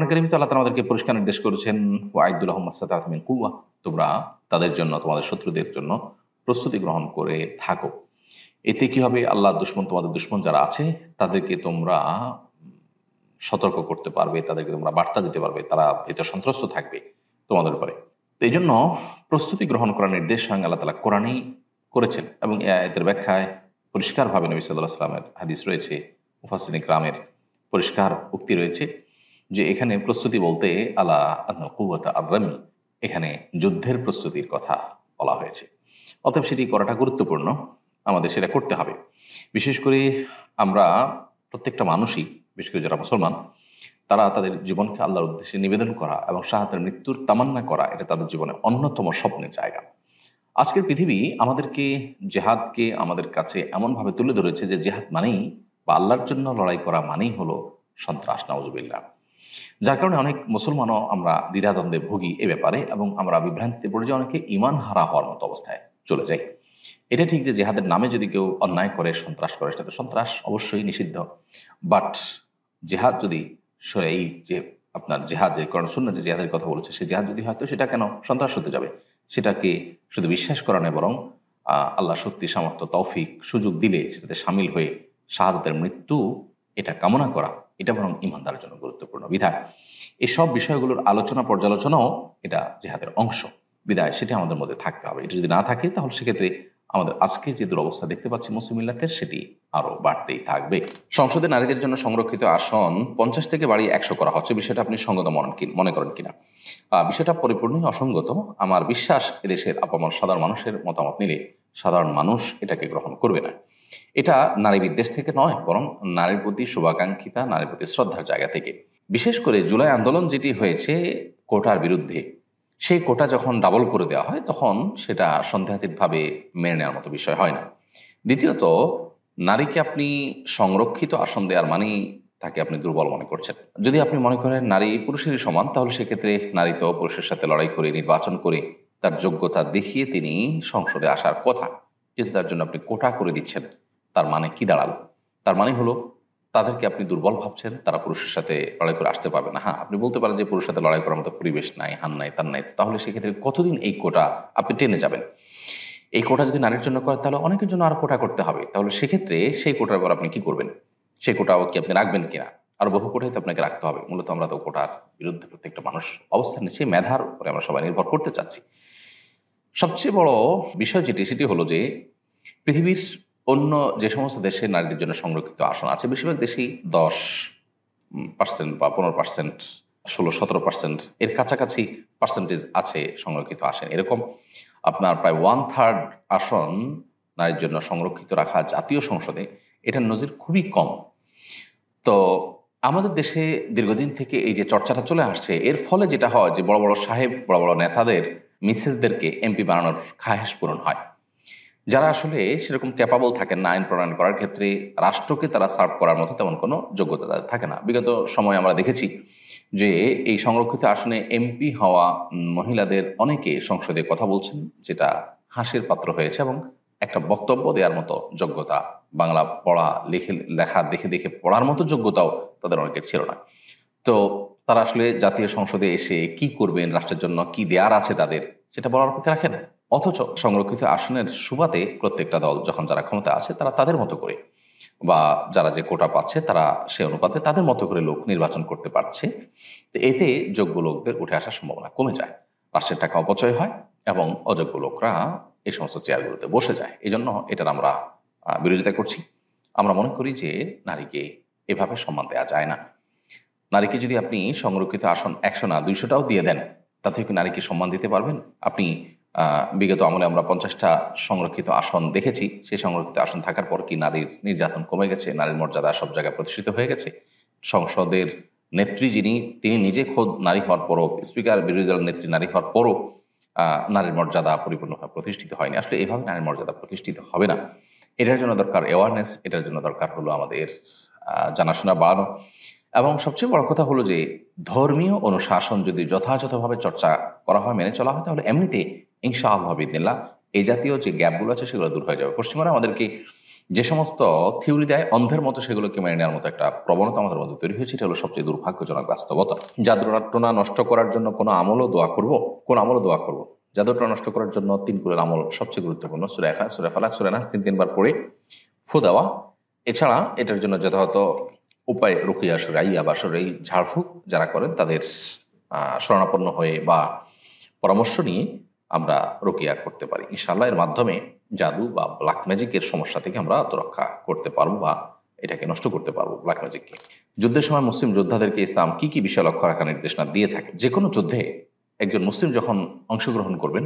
কোরআন কারীমে আল্লাহ তাআলা আমাদেরকে পরিষ্কার নির্দেশ করেছেন, ওয়াইদু লাহুম মাসতাতা'তুম মিন কুওয়া, তোমরা তাদের জন্য, তোমাদের শত্রুদের জন্য প্রস্তুতি গ্রহণ করে থাকো। এতে কি হবে? আল্লাহর দুশমন, তোমাদের দুশমন যারা আছে তাদেরকে তোমরা সতর্ক করতে পারবে, তাদেরকে তোমরা বার্তা দিতে পারবে, তারা ভীত সন্ত্রস্ত থাকবে তোমাদের উপরে। তো এই জন্য প্রস্তুতি গ্রহণ করার নির্দেশ স্বয়ং আল্লাহ তাআলা কোরআনেই করেছেন, এবং এই আয়াতের ব্যাখ্যায় পরিষ্কারভাবে নবী সাল্লাল্লাহু আলাইহি ওয়াসাল্লামের হাদিস রয়েছে, মুফাসসিরিন ইকরামের পরিষ্কার উক্তি রয়েছে যে এখানে প্রস্তুতি বলতে আলা আন্নাল কুওয়াতা আর-রামি, এখানে যুদ্ধের প্রস্তুতির কথা বলা হয়েছে। অতএব সেটি করাটা গুরুত্বপূর্ণ, আমাদের সেটা করতে হবে। বিশেষ করে আমরা প্রত্যেকটা মানুষই, বিশেষ করে যারা মুসলমান, তারা তাদের জীবনকে আল্লাহর উদ্দেশ্যে নিবেদন করা এবং শাহাদাতের মৃত্যুর তামান্না করা, এটা তাদের জীবনে অন্যতম স্বপ্নের জায়গা। আজকের পৃথিবী আমাদেরকে, জেহাদকে আমাদের কাছে এমনভাবে তুলে ধরেছে যে জেহাদ মানেই বা আল্লাহর জন্য লড়াই করা মানেই হলো সন্ত্রাস, নাউজুবিল্লাহ। যার কারণে অনেক মুসলমানও আমরা দ্বিধাদ্বন্দ্বে ভুগি এ ব্যাপারে, এবং আমরা বিভ্রান্তিতে পড়ে যাই, অনেকে ঈমান হারা হওয়ার মতো অবস্থায় চলে যাই। এটা ঠিক যে জেহাদের নামে যদি কেউ অন্যায় করে, সন্ত্রাস করে, সেটা তো সন্ত্রাস অবশ্যই নিষিদ্ধ। বাট জেহাদ যদি এই যে আপনার জেহাদ, যে কোরআন সুন্নাহ যে জেহাদের কথা বলেছে, সেই জেহাদ যদি হয় তো সেটা কেন সন্ত্রাস হতে যাবে? সেটাকে শুধু বিশ্বাস করা নয়, বরং আল্লাহ শক্তি, সামর্থ্য, তৌফিক, সুযোগ দিলে সেটাতে সামিল হয়ে শাহাদাতের মৃত্যু এটা কামনা করা, এটা বরং ঈমানদারের জন্য গুরুত্বপূর্ণ। বিধায় এই সব বিষয়গুলোর আলোচনা পর্যালোচনাও এটা জেহাদের অংশ। বিধায় সেটা আমাদের মধ্যে থাকতে হবে। এটা যদি না থাকে তাহলে সেক্ষেত্রে আমাদের আজকে যে দুরবস্থা দেখতে পাচ্ছি মুসলিম মিল্লাতের, সেটি আরও বাড়তেই থাকবে। সংসদে নারীদের জন্য সংরক্ষিত আসন 50 থেকে বাড়িয়ে 100 করা হচ্ছে। বিষয়টা আপনি সঙ্গত মনে করেন কিনা? বিষয়টা পরিপূর্ণই অসঙ্গত। আমার বিশ্বাস এদেশের আপামর সাধারণ মানুষের মতামত নিলে সাধারণ মানুষ এটাকে গ্রহণ করবে না। এটা নারী বিদ্বেষ থেকে নয়, বরং নারীর প্রতি শুভাকাঙ্ক্ষিতা, নারীর প্রতি শ্রদ্ধার জায়গা থেকে। বিশেষ করে জুলাই আন্দোলন যেটি হয়েছে কোটার বিরুদ্ধে, সেই কোটা যখন ডাবল করে দেওয়া হয় তখন সেটা সন্দেহাতীতভাবে মেনে নেওয়ার মতো বিষয় হয় না। দ্বিতীয়ত, নারীকে আপনি সংরক্ষিত আসন দেওয়ার মানেই তাকে আপনি দুর্বল মনে করছেন। যদি আপনি মনে করেন নারী পুরুষেরই সমান, তাহলে সেক্ষেত্রে নারী তো পুরুষের সাথে লড়াই করে, নির্বাচন করে, তার যোগ্যতা দেখিয়ে তিনি সংসদে আসার কথা, কিন্তু তার জন্য আপনি কোটা করে দিচ্ছেন। তার মানে কি দাঁড়ালো? তার মানে হলো তাদেরকে আপনি দুর্বল ভাবছেন, তারা পুরুষের সাথে লড়াই করে আসতে পারবে না। হ্যাঁ, আপনি বলতে পারেন যে পুরুষের সাথে লড়াই করার মতো পরিবেশ নাই, হান নাই, তার নাই। তাহলে সেক্ষেত্রে কতদিন এই কোটা আপনি টেনে যাবেন? এই কোটা যদি নারীর জন্য করে, তাহলে অনেকের জন্য আরও কোটা করতে হবে। তাহলে সেক্ষেত্রে সেই কোটার পর আপনি কি করবেন? সেই কোটাও কি আপনি রাখবেন কিনা? আরও বহু কোটাই তো আপনাকে রাখতে হবে। মূলত আমরা তো কোটার বিরুদ্ধে প্রত্যেকটা মানুষ অবস্থান নিচ্ছে, মেধার উপরে আমরা সবাই নির্ভর করতে চাচ্ছি। সবচেয়ে বড় বিষয় সেটি হলো যে পৃথিবীর অন্য যে সমস্ত দেশে নারীদের জন্য সংরক্ষিত আসন আছে, বেশিরভাগ দেশেই 10% বা 15%, 16-17% এর কাছাকাছি পার্সেন্টেজ আছে সংরক্ষিত আসন। এরকম আপনার প্রায় 1/3 আসন নারীর জন্য সংরক্ষিত রাখা জাতীয় সংসদে, এটার নজির খুবই কম। তো আমাদের দেশে দীর্ঘদিন থেকে এই যে চর্চাটা চলে আসছে, এর ফলে যেটা হয় যে বড় বড় সাহেব, বড় বড় নেতাদের, মিসেসদেরকে এমপি বানানোর খাহেশ পূরণ হয়। যারা আসলে সেরকম ক্যাপাবল থাকেন না আইন প্রণয়ন করার ক্ষেত্রে, রাষ্ট্রকে তারা সার্ভ করার মতো তেমন কোনো যোগ্যতা তাদের থাকে না। বিগত সময়ে আমরা দেখেছি যে এই সংরক্ষিত আসনে এমপি হওয়া মহিলাদের অনেকে সংসদে কথা বলছেন, যেটা হাসির পাত্র হয়েছে, এবং একটা বক্তব্য দেওয়ার মতো যোগ্যতা, বাংলা পড়া লেখা দেখে দেখে পড়ার মতো যোগ্যতাও তাদের অনেকের ছিল না। তো তারা আসলে জাতীয় সংসদে এসে কি করবেন, রাষ্ট্রের জন্য কি দেয়ার আছে তাদের, সেটা বলার অপেক্ষা রাখে না। অথচ সংরক্ষিত আসনের সুবাদে প্রত্যেকটা দল যখন যারা ক্ষমতা আছে, তারা তাদের মতো করে, বা যারা যে কোটা পাচ্ছে তারা সে অনুপাতে তাদের মতো করে লোক নির্বাচন করতে পারছে। তো এতে যোগ্য লোকদের উঠে আসার সম্ভাবনা কমে যায়, রাষ্ট্রের টাকা অপচয় হয়, এবং অযোগ্য লোকরা এই সমস্ত চেয়ারগুলোতে বসে যায়। এই জন্য এটার আমরা বিরোধিতা করছি। আমরা মনে করি যে নারীকে এভাবে সম্মান দেওয়া যায় না। নারীকে যদি আপনি সংরক্ষিত আসন 100 না 200টাও দিয়ে দেন, তাতে কি নারীকে সম্মান দিতে পারবেন? আপনি বিগত আমলে আমরা 50টা সংরক্ষিত আসন দেখেছি। সেই সংরক্ষিত আসন থাকার পর কি নারীর নির্যাতন কমে গেছে? নারীর মর্যাদা সব জায়গায় প্রতিষ্ঠিত হয়ে গেছে? সংসদের নেত্রী তিনি নিজে খোদ নারী হওয়ার পরও, স্পিকার, বিরোধী দলের নেত্রী নারী হওয়ার পরও নারীর মর্যাদা পরিপূর্ণভাবে প্রতিষ্ঠিত হয়নি। আসলে এভাবে নারীর মর্যাদা প্রতিষ্ঠিত হবে না। এটার জন্য দরকার অ্যাওয়ারনেস, এটার জন্য দরকার হলো আমাদের জানাশোনা বাড়ানো। এবং সবচেয়ে বড় কথা হলো যে ধর্মীয় অনুশাসন যদি যথাযথভাবে চর্চা করা হয়, মেনে চলা হয়, তাহলে এমনিতে ইনশাআল্লাহ বিদিনিল্লাহ এই জাতীয় যে গ্যাপগুলো আছে সেগুলো দূর হয়ে যাবে। পশ্চিমারা আমাদেরকে যে সমস্ত থিওরি দেয় অন্ধের মতো সেগুলোকে মেনে নেওয়ার মতো একটা প্রবণতা আমাদের মধ্যে তৈরি হয়েছে, এটা হলো সবচেয়ে দুর্ভাগ্যজনক বাস্তবতা। জাদুটোনা নষ্ট করার জন্য কোনো আমলও দোয়া করব। জাদুটোনা নষ্ট করার জন্য 3 কুলের আমল সবচেয়ে গুরুত্বপূর্ণ। সূরা ইখলাস, সূরা ফালাক, সূরা নাস 3 বার পড়ে ফু দেওয়া। এছাড়া এটার জন্য যথাযথ উপায় রুকিয়া শরঈয়া বা শরঈ ঝাড়ফুঁক যারা করেন তাদের শরণাপন্ন হয়ে বা পরামর্শ নিয়ে আমরা রুকিয়া করতে পারি। ইনশাআল্লাহ এর মাধ্যমে জাদু বা ব্ল্যাক ম্যাজিকের সমস্যা থেকে আমরা আত্মরক্ষা করতে পারবো বা এটাকে নষ্ট করতে পারবো ব্ল্যাক ম্যাজিককে। যুদ্ধের সময় মুসলিম যোদ্ধাদেরকে ইসলাম কি কি বিষয় লক্ষ্য রাখার নির্দেশনা দিয়ে থাকে? যে কোনো যুদ্ধে একজন মুসলিম যখন অংশগ্রহণ করবেন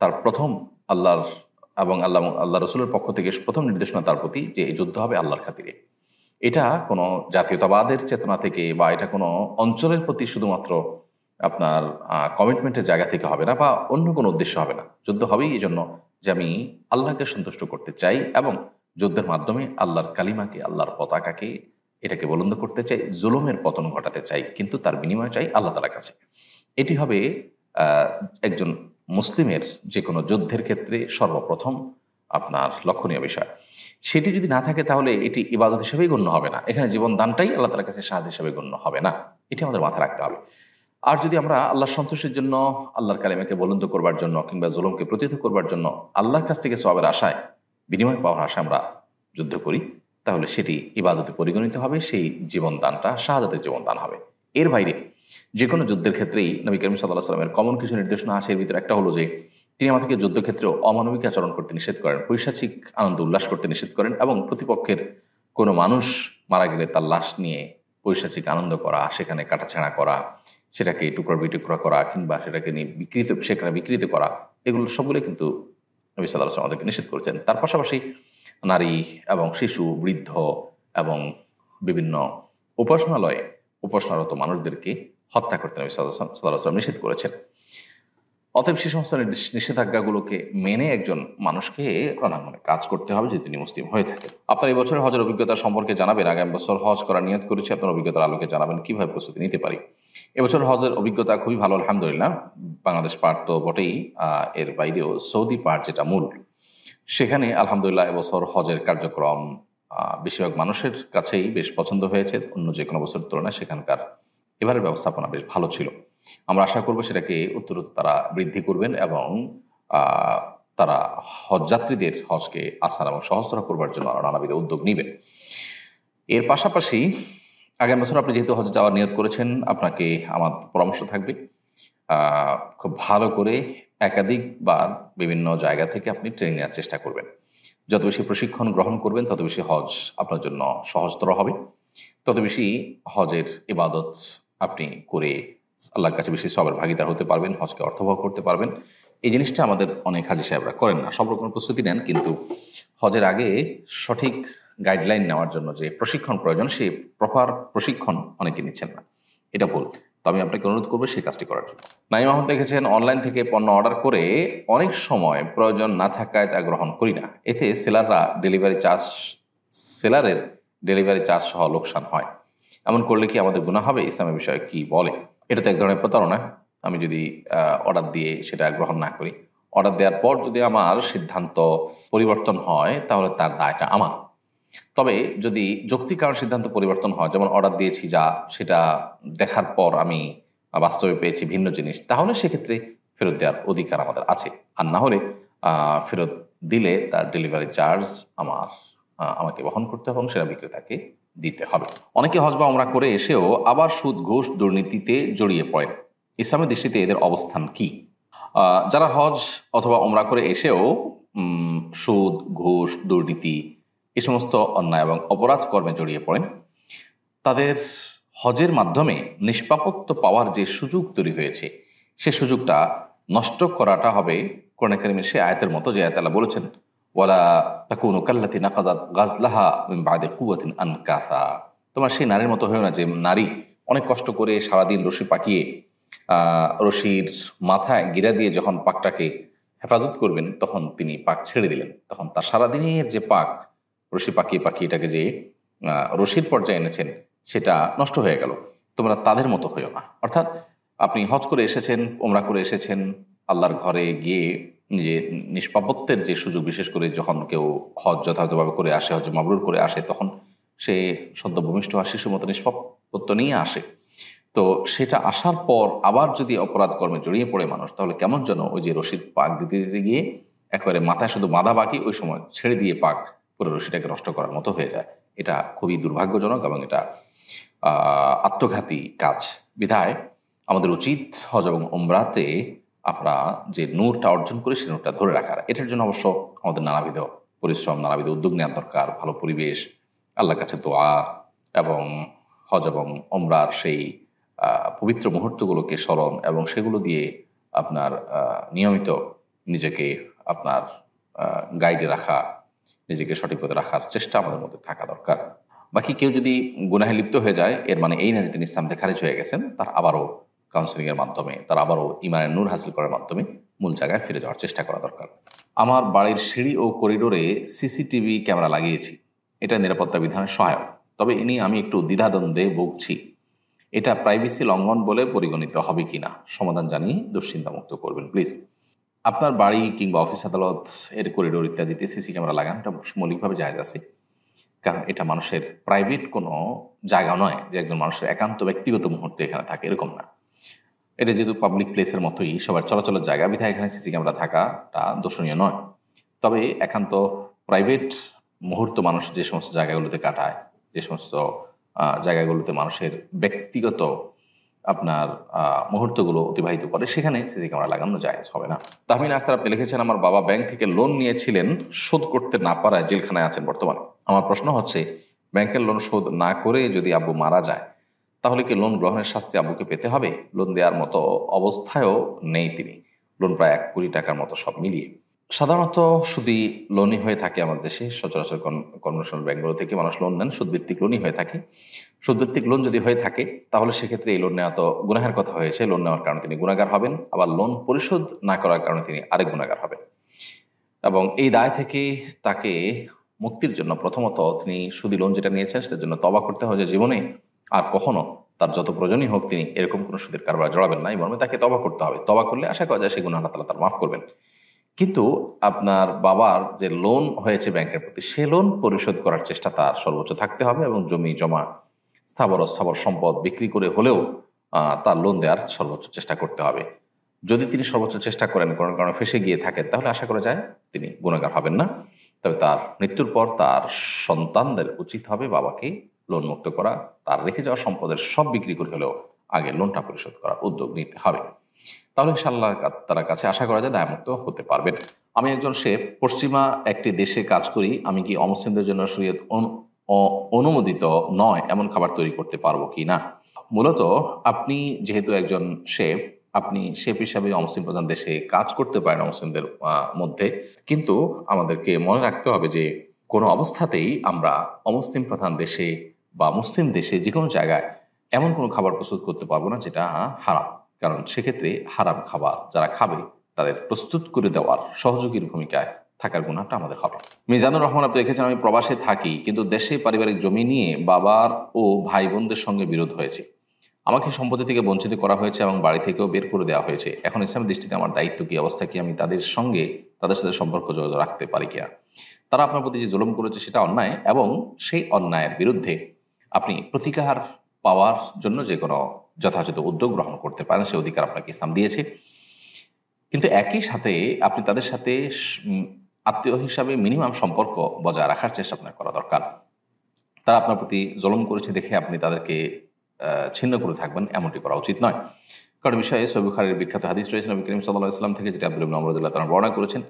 তার প্রথম আল্লাহর এবং আল্লাহ রসুলের পক্ষ থেকে প্রথম নির্দেশনা তার প্রতি যে এই যুদ্ধ হবে আল্লাহর খাতিরে। এটা কোনো জাতীয়তাবাদের চেতনা থেকে বা এটা কোনো অঞ্চলের প্রতি শুধুমাত্র আপনার কমিটমেন্টের জায়গা থেকে হবে না বা অন্য কোনো উদ্দেশ্য হবে না। যুদ্ধ হবেই এই জন্য যে আমি আল্লাহকে সন্তুষ্ট করতে চাই এবং যুদ্ধের মাধ্যমে আল্লাহর কালিমাকে, আল্লাহর পতাকাকে এটাকে বুলন্দ করতে চাই, জুলুমের পতন ঘটাতে চাই, কিন্তু তার বিনিময় চাই আল্লাহ তাআলার কাছে। এটি হবে একজন মুসলিমের যে কোনো যুদ্ধের ক্ষেত্রে সর্বপ্রথম আপনার লক্ষণীয় বিষয়। সেটি যদি না থাকে তাহলে এটি ইবাদত হিসেবেই গণ্য হবে না। এখানে জীবন দানটাই আল্লাহ তাআলার কাছে শাহাদ হিসেবে গণ্য হবে না। এটি আমাদের মাথায় রাখতে হবে। আর যদি আমরা আল্লাহর সন্তুষ্টির জন্য, আল্লাহর কালিমাকে বুলন্দ করবার জন্য কিংবা জুলুমকে প্রতিহত করবার জন্য আল্লাহর কাছ থেকে সওয়াবের আশায়, বিনিময় পাওয়ার আশায় আমরা যুদ্ধ করি, তাহলে সেটি ইবাদতে পরিগণিত হবে, সেই জীবন দানটা শাহাদাতের জীবন দান হবে। এর বাইরে যে কোনো যুদ্ধের ক্ষেত্রেই নবী করিম সাল্লাল্লাহু আলাইহি ওয়াসাল্লামের কমন কিছু নির্দেশনা আছে। এর ভিতরে একটা হলো যে তিনি আমাদেরকে যুদ্ধক্ষেত্রেও অমানবিক আচরণ করতে নিষেধ করেন, পৈশাচিক আনন্দ উল্লাস করতে নিষেধ করেন এবং প্রতিপক্ষের কোনো মানুষ মারা গেলে তার লাশ নিয়ে পৈশাচিক আনন্দ করা, সেখানে কাটাছেঁড়া করা, সেটাকে টুকরা বিটুকরা করা কিংবা সেটাকে নিয়ে সেখানে বিকৃত করা, এগুলো সবগুলো কিন্তু নবী সাল্লাল্লাহু আলাইহি ওয়াসাল্লাম আমাদেরকে নিষেধ করেছেন। তার পাশাপাশি নারী এবং শিশু, বৃদ্ধ এবং বিভিন্ন উপাসনালয়ে উপাসনারত মানুষদেরকে হত্যা করতে নবী সাল্লাল্লাহু আলাইহি ওয়াসাল্লাম নিষেধ করেছেন। অতএব সে সমস্ত নিষেধাজ্ঞাগুলোকে মেনে একজন মানুষকে রণাঙ্গনে কাজ করতে হবে যদি তিনি মুসলিম হয়ে থাকেন। আপনার এই বছরের হজের অভিজ্ঞতা সম্পর্কে জানাবেন। আগামী বছর হজ করার নিয়ত করেছি, আপনার অভিজ্ঞতার আলোকে জানাবেন কিভাবে প্রস্তুতি নিতে পারি। এবছর হজের অভিজ্ঞতা খুবই ভালো আলহামদুলিল্লাহ। বাংলাদেশ পার্ট তো বটেই, এর বাইরেও সৌদি পার্ট যেটা মূল, সেখানে আলহামদুলিল্লাহ এবছর হজের কার্যক্রম বেশিরভাগ মানুষের কাছেই বেশ পছন্দ হয়েছে। অন্য যে কোনো বছরের তুলনায় সেখানকার এবারের ব্যবস্থাপনা বেশ ভালো ছিল। আমরা আশা করব সেটাকে উত্তরোত্তর তারা বৃদ্ধি করবেন এবং তারা হজযাত্রীদের হজকে আসান এবং সহজতর করবার জন্য নানাবিধ উদ্যোগ নেবেন। এর পাশাপাশি আগামী বছর আপনি যেহেতু হজে যাওয়ার নিয়ত করেছেন, আপনাকে আমার পরামর্শ থাকবে খুব ভালো করে একাধিকবার বিভিন্ন জায়গা থেকে আপনি ট্রেনিং নেওয়ার চেষ্টা করবেন। যত বেশি প্রশিক্ষণ গ্রহণ করবেন তত বেশি হজ আপনার জন্য সহজতর হবে, তত বেশি হজের ইবাদত আপনি করে আল্লাহর কাছে বেশি সওয়াবের ভাগীদার হতে পারবেন, হজকে অর্থবহ করতে পারবেন। এই জিনিসটা আমাদের অনেক হাজী সাহেবরা করেন না। সব রকম প্রস্তুতি নেন কিন্তু হজের আগে সঠিক গাইডলাইন নেওয়ার জন্য যে প্রশিক্ষণ প্রয়োজন সেই প্রপার প্রশিক্ষণ অনেকে নিচ্ছেন না, এটা ভুল। তো আমি আপনাকে অনুরোধ করবো সেই কাজটি করার জন্য। নাইম আহমদ দেখেছেন, অনলাইন থেকে পণ্য অর্ডার করে অনেক সময় প্রয়োজন না থাকায় তা গ্রহণ করি না, এতে সেলারের ডেলিভারি চার্জ সহ লোকসান হয়। এমন করলে কি আমাদের গুনাহ হবে? ইসলামের বিষয়ে কি বলে? এটা তো এক ধরনের প্রতারণা। আমি যদি অর্ডার দিয়ে সেটা গ্রহণ না করি, অর্ডার দেওয়ার পর যদি আমার সিদ্ধান্ত পরিবর্তন হয় তাহলে তার দায়টা আমার। তবে যদি যৌক্তিক কারণ সিদ্ধান্ত পরিবর্তন হয়, যেমন অর্ডার দিয়েছি যা, সেটা দেখার পর আমি বাস্তবে পেয়েছি ভিন্ন জিনিস, তাহলে সেক্ষেত্রে ফেরত দেওয়ার অধিকার আমাদের আছে। আর না হলে ফেরত দিলে তার ডেলিভারি চার্জ আমাকে বহন করতে হবে এবং সেটা বিক্রেতাকে দিতে হবে। অনেকে হজ বা ওমরা করে এসেও আবার সুদ, ঘুষ, দুর্নীতিতে জড়িয়ে পড়েন। ইসলামের দৃষ্টিতে এদের অবস্থান কি? যারা হজ অথবা ওমরা করে এসেও সুদ, ঘুষ, দুর্নীতি এই সমস্ত অন্যায় এবং অপরাধ কর্মে জড়িয়ে পড়েন, তাদের হজের মাধ্যমে নিষ্পাপত্ব পাওয়ার যে সুযোগ তৈরি হয়েছে সে সুযোগটা নষ্ট করাটা হবে কোরআন কারীমের সে আয়াতের মতো, যে আয়াত আল্লাহ বলেছেন ওয়ালা তাকুনু কাল্লাতী নাকাযাত গাজলাহা মিন বা'দি কুওয়াতিন আনকাসা। তোমার সেই নারীর মতো হয়েও না যে নারী অনেক কষ্ট করে সারাদিন রশি পাকিয়ে রশির মাথায় গিরা দিয়ে যখন পাকটাকে হেফাজত করবেন তখন তিনি পাক ছেড়ে দিলেন, তখন তার সারাদিনের যে পাক রশি পাকিয়ে পাকিয়ে এটাকে যে রশির পর্যায়ে এনেছেন সেটা নষ্ট হয়ে গেল। তোমরা তাদের মতো হইও না। অর্থাৎ আপনি হজ করে এসেছেন, ওমরা করে এসেছেন, আল্লাহর ঘরে গিয়ে যে নিষ্পাপত্বের যে সুযোগ, বিশেষ করে যখন কেউ হজ যথাযথভাবে করে আসে, হজ মাবরুর করে আসে, তখন সে সদ্য ভূমিষ্ঠ হওয়া শিশুর মতো নিষ্পাপত্ব নিয়ে আসে। তো সেটা আসার পর আবার যদি অপরাধ কর্মে জড়িয়ে পড়ে মানুষ, তাহলে কেমন যেন ওই যে রশির পাক দিতে দিতে গিয়ে একেবারে মাথায় শুধু বাঁধা বাকি, ওই সময় ছেড়ে দিয়ে পাক পুরো রশিটাকে নষ্ট করার মতো হয়ে যায়। এটা খুবই দুর্ভাগ্যজনক এবং এটা আত্মঘাতী কাজ। বিধায় আমাদের উচিত হজ এবং ওমরাতে আমরা যে নূরটা অর্জন করি সেই নূরটা ধরে রাখার। এটার জন্য অবশ্য আমাদের নানাবিধ পরিশ্রম, নানাবিধ উদ্যোগ নেওয়ার দরকার, ভালো পরিবেশ, আল্লাহর কাছে দোয়া এবং হজ এবং ওমরার সেই পবিত্র মুহূর্তগুলোকে স্মরণ এবং সেগুলো দিয়ে আপনার নিয়মিত নিজেকে আপনার গাইডে রাখা, নিজেকে সঠিক পথে রাখার চেষ্টা আমাদের মধ্যে থাকা দরকার। বাকি কেউ যদি গুনাহে লিপ্ত হয়ে যায়, এর মানে এই না যে তিনি ইসলাম থেকে খারিজ হয়ে গেছেন। তার আবারও কাউন্সিলিংয়ের মাধ্যমে, তার আবারও ইমানের নূর হাসিল করার মাধ্যমে মূল জায়গায় ফিরে যাওয়ার চেষ্টা করা দরকার। আমার বাড়ির সিঁড়ি ও করিডোরে সিসিটিভি ক্যামেরা লাগিয়েছি, এটা নিরাপত্তা বিধানের সহায়ক, তবে এ নিয়ে আমি একটু দ্বিধাদ্বন্দ্বে ভুগছি। এটা প্রাইভেসি লঙ্ঘন বলে পরিগণিত হবে কিনা সমাধান জানিয়ে দুশ্চিন্তামুক্ত করবেন প্লিজ। আপনার বাড়ি কিংবা অফিস আদালত এর করিডোর ইত্যাদিতে সিসি ক্যামেরা লাগানোটা মৌলিকভাবে জায়েজ আছে, কারণ এটা মানুষের প্রাইভেট কোনো জায়গা নয় যে একজন মানুষের একান্ত ব্যক্তিগত মুহূর্তে এখানে থাকে, এরকম না। এটা যেহেতু পাবলিক প্লেসের মতোই সবার চলাচলের জায়গা, বিধায় এখানে সিসি ক্যামেরা থাকাটা দর্শনীয় নয়। তবে একান্ত প্রাইভেট মুহূর্ত মানুষ যে সমস্ত জায়গাগুলোতে কাটায়, যে সমস্ত জায়গাগুলোতে মানুষের ব্যক্তিগত আপনার মুহূর্তগুলো অতিবাহিত করে, সেখানে সিসি ক্যামেরা লাগানো জায়েজ হবে না। তাহমিনা আক্তার আপনি লিখেছেন, আমার বাবা ব্যাংক থেকে লোন নিয়েছিলেন, শোধ করতে না পারায় জেলখানায় আছেন বর্তমানে। আমার প্রশ্ন হচ্ছে, ব্যাংকের লোন শোধ না করে যদি আব্বু মারা যায়, তাহলে কি লোন গ্রহণের শাস্তি আব্বুকে পেতে হবে? লোন দেওয়ার মতো অবস্থায়ও নেই তিনি, লোন প্রায় 1 কোটি টাকার মতো সব মিলিয়ে। সাধারণত সুদী লোনই হয়ে থাকে আমাদের দেশে, সচরাচর কর্মশাল ব্যাংকগুলো থেকে মানুষ লোন নেন, সুদভিত্তিক লোনই হয়ে থাকে। সুদভিত্তিক লোন যদি হয়ে থাকে, তাহলে সেক্ষেত্রে এই লোন নেওয়া তো গুনাহের কথা হয়েছে, লোন নেওয়ার কারণে তিনি গুনাহগার হবেন, আবার লোন পরিশোধ না করার কারণে তিনি আরেক গুনাহগার হবেন। এবং এই দায় থেকে তাকে মুক্তির জন্য প্রথমত তিনি সুদী লোন যেটা নিয়েছেন সেটার জন্য তওবা করতে হবে, যে জীবনে আর কখনো তার যত প্রয়োজনই হোক তিনি এরকম কোনো সুদের কারবার জড়াবেন না, এই মর্মে তাকে তওবা করতে হবে। তওবা করলে আশা করা যায় সেই গুনাহ আল্লাহ তাআলা তার মাফ করবেন। কিন্তু আপনার বাবার যে লোন হয়েছে ব্যাংকের প্রতি, সে লোন পরিশোধ করার চেষ্টা তার সর্বোচ্চ থাকতে হবে এবং জমি জমা স্থাবর অস্থাবর সম্পদ বিক্রি করে হলেও তার লোন দেওয়ার সর্বোচ্চ চেষ্টা করতে হবে। যদি তিনি সর্বোচ্চ চেষ্টা করেন, কোনো কারণে ফেসে গিয়ে থাকেন, তাহলে আশা করা যায় তিনি গুনাহগার হবেন না। তবে তার মৃত্যুর পর তার সন্তানদের উচিত হবে বাবাকে লোন মুক্ত করা, তার রেখে যাওয়া সম্পদের সব বিক্রি করে হলেও আগে লোনটা পরিশোধ করার উদ্যোগ নিতে হবে। তাহলে ইনশাআল্লাহ তার কাছে আশা করা যায় দায়মুক্ত হতে পারবেন। আমি একজন শেফ, পশ্চিমা একটি দেশে কাজ করি, আমি কি অমুসলিমদের জন্য শরীয়ত অনুমোদিত নয় এমন খাবার তৈরি করতে পারবো কি না? মূলত আপনি যেহেতু একজন শেফ, আপনি শেফ হিসাবে অমুসলিম প্রধান দেশে কাজ করতে পারেন অমুসলিমদের মধ্যে, কিন্তু আমাদেরকে মনে রাখতে হবে যে কোনো অবস্থাতেই আমরা অমুসলিম প্রধান দেশে বা মুসলিম দেশে যে কোনো জায়গায় এমন কোনো খাবার প্রস্তুত করতে পারবো না যেটা হারাম, কারণ সেক্ষেত্রে হারাম খাবার যারা খাবে তাদের প্রস্তুত করে দেওয়ার সহযোগীর ভূমিকায় থাকার গুণাটা আমাদের হবে। মিজানুর রহমান আপনি লিখেছেন, আমি প্রবাসে থাকি কিন্তু দেশে পারিবারিক জমি নিয়ে বাবার ও ভাই বোনদের সঙ্গে বিরোধ হয়েছে, আমাকে সম্পত্তি থেকে বঞ্চিত করা হয়েছে এবং বাড়ি থেকেও বের করে দেওয়া হয়েছে। এখন ইসলামের দৃষ্টিতে আমার দায়িত্ব কি, অবস্থা কি, আমি তাদের সাথে সম্পর্ক যোগাযোগ রাখতে পারি কিনা? তারা আপনার প্রতি যে জুলুম করেছে সেটা অন্যায় এবং সেই অন্যায়ের বিরুদ্ধে আপনি প্রতিকার পাওয়ার জন্য যে কোনো যথাযথ উদ্যোগ গ্রহণ করতে পারেন, সে অধিকার আপনাকে ইসলাম দিয়েছে। কিন্তু একই সাথে আপনি তাদের সাথে আত্মীয় হিসাবে মিনিমাম সম্পর্ক বজায় রাখার চেষ্টা আপনার করা দরকার। তারা আপনার প্রতি জুলুম করেছে দেখে আপনি তাদেরকে ছিন্ন করে থাকবেন, এমনটি করা উচিত নয়। কারণ বিষয়ে সহিহ বুখারীর বিখ্যাত হাদিস রয়েছে নবী করিম সাল্লাল্লাহু আলাইহি ওয়াসাল্লাম থেকে, যেটা আব্দুল্লাহ ইবনে ওমর রাদিয়াল্লাহু তাআলা বর্ণনা করেছেন,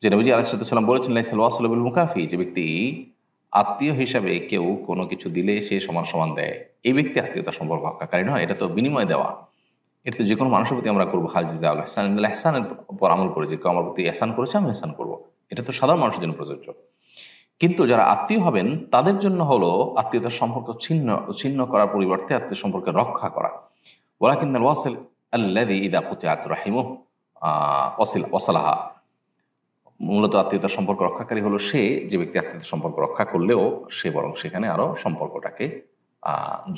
যে নবীজি আলাইহিস সালাম বলেছেন, লাইসাল ওয়াসিলু বিল মুকাফি, যে ব্যক্তি আত্মীয় হিসাবে কেউ কোনো কিছু দিলে সে সমান সমান দেয়, এই ব্যক্তি আত্মীয়তার সম্পর্ক রক্ষাকারী নয়। এটা তো বিনিময় দেওয়া, এটা তো যে কোনো মানুষের প্রতি আমরা করবো হাল জাযাউল ইহসান বিল ইহসানের উপর আমল করে, যে কেউ আমার প্রতি ইহসান করেছে আমি ইহসান করবো, এটা তো সাধারণ মানুষের জন্য প্রযোজ্য। কিন্তু যারা আত্মীয় হবেন তাদের জন্য হলো আত্মীয়তার সম্পর্ক ছিন্ন করার পরিবর্তে আত্মীয় সম্পর্কে রক্ষা করা। ওয়ালাকিন্নাল ওয়াসিল আল্লাযী ইযা কুতিআত রাহিমুহু ওয়াসালাহা, মূলত আত্মীয়তার সম্পর্ক রক্ষাকারী হলো সে যে ব্যক্তি আত্মীয়তার সম্পর্ক রক্ষা করলেও সে বরং সেখানে আরো সম্পর্কটাকে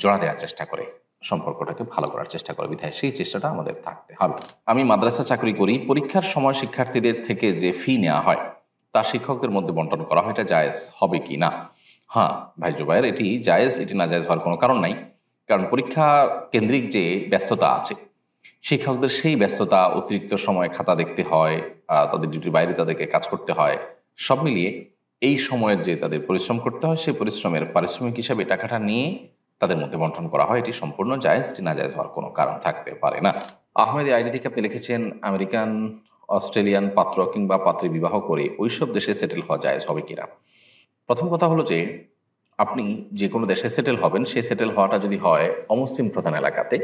জোড়া দেওয়ার চেষ্টা করে। সম্পর্কটাকে ভালো করার চেষ্টা করে, বিধায় সেই চেষ্টাটা আমাদের থাকতে হবে। আমি মাদ্রাসা চাকরি করি, পরীক্ষার সময় শিক্ষার্থীদের থেকে যে ফি নেওয়া হয় তা শিক্ষকদের মধ্যে বন্টন করা হয়, এটা জায়েজ হবে কি না? হ্যাঁ ভাই জুবায়ের, এটি জায়েজ, এটি না জায়েজ হওয়ার কোনো কারণ নাই। কারণ পরীক্ষা কেন্দ্রিক যে ব্যস্ততা আছে, শিক্ষকদের সেই ব্যস্ততা, অতিরিক্ত সময় খাতা দেখতে হয়, তাদের ডিউটির বাইরে তাদেরকে কাজ করতে হয়, সব মিলিয়ে এই সময়ের যে তাদের পরিশ্রম করতে হয়, সেই পরিশ্রমের পারিশ্রমিক হিসাবে টাকাটা নিয়ে তাদের মধ্যে বন্টন করা হয়, এটি সম্পূর্ণ জায়েজ, এটি না জায়েজ হওয়ার কোনো কারণ থাকতে পারে না। আহমেদ আইডি থেকে আপনি লিখেছেন, আমেরিকান, অস্ট্রেলিয়ান পাত্র কিংবা পাত্রী বিবাহ করে ওইসব দেশে সেটেল হওয়া জায়েজ হবে কিনা? প্রথম কথা হলো যে আপনি যে কোনো দেশে সেটেল হবেন, সেই সেটেল হওয়াটা যদি হয় অমুসলিম প্রধান এলাকাতে,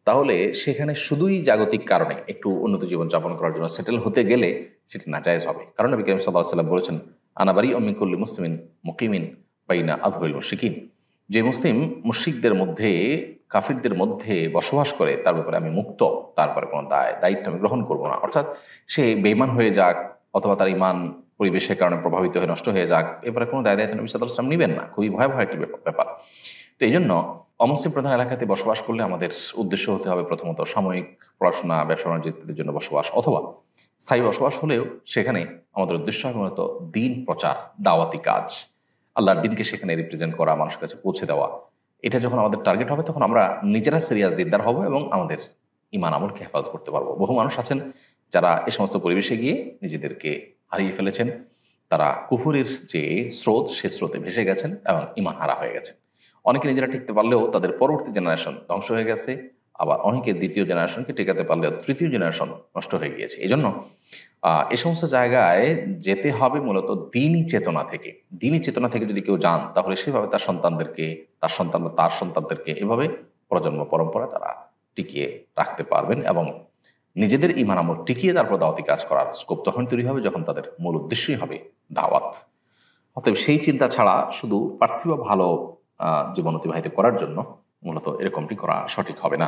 তাহলে সেখানে শুধুই জাগতিক কারণে একটু উন্নত জীবনযাপন করার জন্য সেটেল হতে গেলে সেটি নাজায়েজ হবে। কারণ নবী করিম সাল্লাল্লাহু আলাইহি ওয়াসাল্লাম বলেছেন, আনাবারি অমিকুল্লি মুসলিমিন মুকিমিন বাইনা আযহুরিল মুশরিকিন, যে মুসলিম মুশরিকদের মধ্যে, কাফিরদের মধ্যে বসবাস করে তার ব্যাপারে আমি মুক্ত, তারপরে কোনো দায়িত্ব আমি গ্রহণ করবো না। অর্থাৎ সে বেঈমান হয়ে যাক অথবা তার ঈমান পরিবেশের কারণে প্রভাবিত হয়ে নষ্ট হয়ে যাক, এবারে কোনো দায়িত্ব নবী সাল্লাল্লাহু আলাইহি ওয়াসাল্লাম নেবেন না। খুবই ভয়াবহ একটি ব্যাপার। তো এই জন্য অমুসলিম প্রধান এলাকাতে বসবাস করলে আমাদের উদ্দেশ্য হতে হবে প্রথমত সাময়িক পড়াশোনা, ব্যবসা বাণিজ্যের জন্য বসবাস, অথবা স্থায়ী বসবাস হলেও সেখানে আমাদের উদ্দেশ্য হয় মূলত দিন প্রচার, দাওয়াতি কাজ, আল্লাহর দিনকে সেখানে রিপ্রেজেন্ট করা, মানুষের কাছে পৌঁছে দেওয়া। এটা যখন আমাদের টার্গেট হবে তখন আমরা নিজেরা সিরিয়াস দিনদার হব এবং আমাদের ঈমান আমলকে হেফাজত করতে পারবো। বহু মানুষ আছেন যারা এ সমস্ত পরিবেশে গিয়ে নিজেদেরকে হারিয়ে ফেলেছেন, তারা কুফুরির যে স্রোত, সে স্রোতে ভেসে গেছেন এবং ঈমান হারা হয়ে গেছেন। অনেকে নিজেরা টিকতে পারলেও তাদের পরবর্তী জেনারেশন ধ্বংস হয়ে গেছে, আবার অনেকে দ্বিতীয় জেনারেশনকে টেকাতে পারলেও তৃতীয় জেনারেশন নষ্ট হয়ে গিয়েছে। এই জন্য এ সমস্ত জায়গায় যেতে হবে মূলত দিনই চেতনা থেকে। দিনই চেতনা থেকে যদি কেউ যান, তাহলে সেভাবে তার সন্তানদেরকে, তার সন্তানদেরকে এভাবে প্রজন্ম পরম্পরা তারা টিকিয়ে রাখতে পারবেন এবং নিজেদের ঈমান আমল টিকিয়ে তারপর দাওয়াতি কাজ করার স্কোপ তখন তৈরি হবে যখন তাদের মূল উদ্দেশ্যই হবে দাওয়াত। অতএব সেই চিন্তা ছাড়া শুধু পার্থিব ভালো জীবন অতিবাহিত করার জন্য মূলত এরকমটি করা সঠিক হবে না।